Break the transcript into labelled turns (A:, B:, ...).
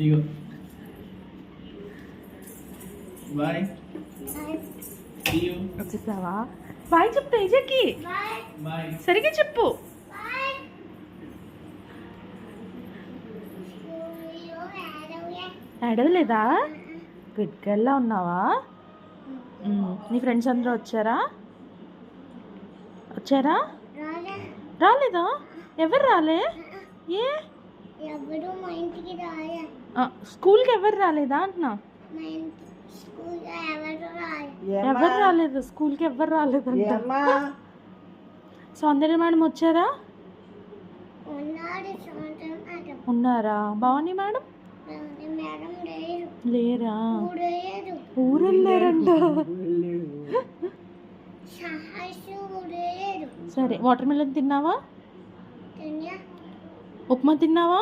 A: Ego bye. See you.
B: వచ్చేసావా? Bye చెప్పు తేజకి.
A: బాయ్.
B: సరిగ్గా చెప్పు. ఏడవలేదా? గుడ్ గర్ల్లా ఉన్నావా? నీ ఫ్రెండ్స్ అందరూ వచ్చారా? రాలేదా? ఎవరు రాలే? ఏ స్కూల్కి ఎవరు రాలేదా అంటున్నా? ఎవరు రాలేదు స్కూల్కి, ఎవరు రాలేదంట. సౌందర్య మేడం వచ్చారా? ఉన్నారా? భవానీ మేడం లేరా? ఊరెళ్ళారంట. సరే, వాటర్ మిలన్ తిన్నావా? ఉప్మా తిన్నావా?